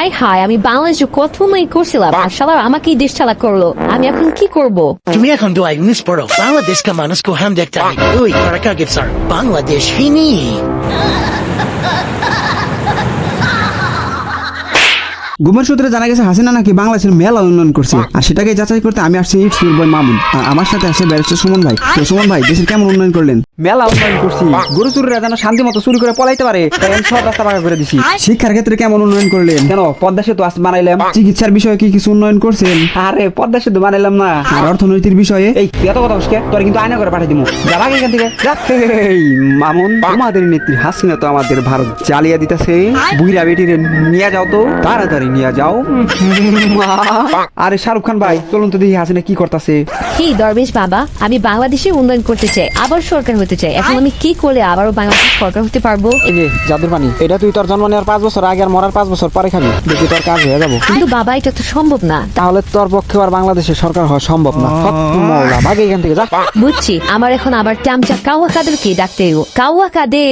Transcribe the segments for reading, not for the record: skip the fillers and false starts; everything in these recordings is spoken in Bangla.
হায় হায়, আমি বাংলাদেশে কত উন্নয়ন করছিলাম আর শালা আমাকেই দেশ চালা করলো। আমি এখন কি করব? তুমি এখন দোয়াই উনিশ পড়ো। বাংলাদেশ का मानस को हम देखता है। ওই কারাকা গেছার বাংলাদেশ হিনি। গোপন সূত্রে জানা গেছে হাসিনা নাকি বাংলাদেশের মেলা উন্নয়ন করছে, আর সেটাকে যাচাই করতে আমি আসছি ইটস ইউর বয় মামুন। আর আমার সাথে আছে ব্যারিস্টার সুমন ভাই। তো সুমন ভাই, দেশের কেমন উন্নয়ন করলেন? মেলা উন্নয়ন করছি, গরু চুরিরা যেন শান্তি মতো চুরি করে পলাইতে পারে, তাই আমি সব রাস্তা পাকা করে দিছি। শিক্ষার ক্ষেত্রে কেমন উন্নয়ন করলেন? কেন, পদ্মা সেতু আজ বানাইলাম। চিকিৎসার বিষয়ে কি কিছু উন্নয়ন করছেন? আরে পদ্মা সেতু বানাইলাম না। আর অর্থনৈতিক বিষয়ে? এই তুই এত কথা বসকে, তোর কিন্তু আয়না করে পাঠিয়ে দিমু। যা ভাগ এখান থেকে যা। এই মামুন, তোমাদের নেত্রী হাসিনা তো আমাদের ভারত জ্বালিয়ে দিতেছে। বুইরা বেটিরে নিয়ে যাও তো, তাড়াতাড়ি নিয়ে যাও। আরে শাহরুখ খান ভাই, চলুন তো দেখি হাসিনা কি করতেছে। কি দরবেশ বাবা, আমি বাংলাদেশে উন্নয়ন করতে চাই, আবার সরকার হতে চাই। এখন আমি কি করলে আবারও বাংলাদেশ সরকার হতে পারবো? এই যে জাদুর পানি, এটা তুই তোর জন্ম নেওয়ার 5 বছর আগে আর মরার 5 বছর পরে খাবি, দেখি তোর কাজ হয়ে যাবো। কিন্তু বাবা, এটা তো সম্ভব না। তাহলে তোর পক্ষে আর বাংলাদেশের সরকার হওয়া সম্ভব না। মৌলা ভাগ এখান থেকে যা। বুঝছি, আমার এখন আবার চামচা কাওয়া কাদেরকে ডাকতে হইব। কাওয়া কাদে।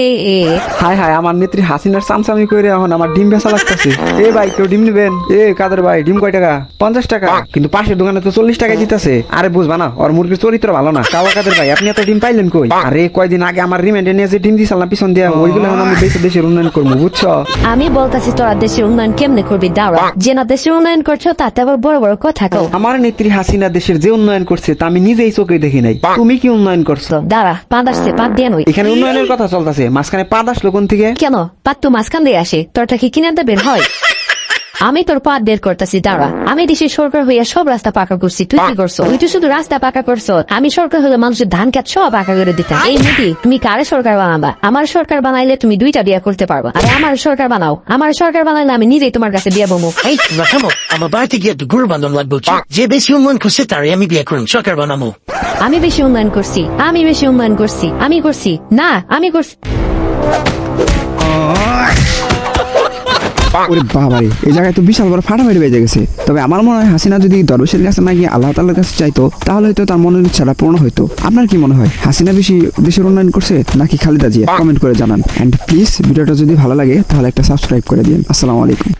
হায় হায়, আমার নেত্রী হাসিনার চামচামি করে এখন আমার ডিম বেচা লাগতেছে। এ ভাই, কেউ ডিম নিবেন? এ কাদের ভাই, ডিম কয় টাকা? 50 টাকা। কিন্তু পাশের দোকানে তো 40 টাকায় দিতেছে। আরে বুঝবা না, ওর মুরগির চরিত্র ভালো না। কাওয়া কাদের ভাই, আপনি এত ডিম পাইলেন কই? আরে কয়দিন আগে আমার রিমান্ডে নিয়ে যে ডিম দিছিলাম না পিছন দিয়া, ওইগুলো এখন আমি দেশের উন্নয়ন করবো, বুঝছো? আমি বলতাছি, তোরা দেশের উন্নয়ন কেমনে করবি? দাঁড়া, যে না দেশের উন্নয়ন করছো তাতে আবার বড় বড় কথা কও। আমার নেত্রী হাসিনা দেশের যে উন্নয়ন করছে তা আমি নিজেই চোখে দেখি নাই। তুমি কি উন্নয়ন করছো? দাঁড়া, পাদ আসছে, পাদ দিয়ে নই। এখানে উন্নয়নের কথা চলতেছে, মাঝখানে পাদ আসলো কোন থেকে? কেন, পাদ তো মাঝখান দিয়ে আসে, তোরটা কি কিনে আনতে বের হয়? আমি তোর পাদ বের করতেছি, দাঁড়া। আমি দেশের সরকার হইয়া সব রাস্তা পাকা করছি, তুই কি করছো? তুই তো শুধু রাস্তা পাকা করছো। আমি সরকার হলে মানুষের ধান খেত সব পাকা করে দিতাম। এই মুদি, তুমি কারে সরকার বানাবা? আমার সরকার বানাইলে তুমি 2টা বিয়া করতে পারবা। আর আমার সরকার বানাও, আমার সরকার বানাইলে আমি নিজেই তোমার কাছে বিয়া বমু। এই তোমরা থামো, আমার বাড়িতে গিয়ে একটু গরু বান্ধন লাগবে। যে বেশি উন্নয়ন করছে তারে আমি বিয়ে করুন, সরকার বানাবো। আমি বেশি উন্নয়ন করছি, আমি বেশি উন্নয়ন করছি, আমি করছি না, আমি করছি। ওরে বাবারে, এই জায়গায় তো বিশাল বড় ফাটাফাটি বেজে গেছে। তবে আমার মনে হয় হাসিনা যদি দরবেশের কাছে না গিয়ে আল্লাহ তাআলার কাছে চাইতো, তাহলে হয়তো তার মনের ইচ্ছাটা পূর্ণ হইতো। আপনার কি মনে হয়, হাসিনা বেশি দেশের উন্নয়ন করছে নাকি খালেদা জিয়া? কমেন্ট করে জানান। এন্ড প্লিজ ভিডিওটা যদি ভালো লাগে তাহলে একটা সাবস্ক্রাইব করে দিন। আসসালামু আলাইকুম।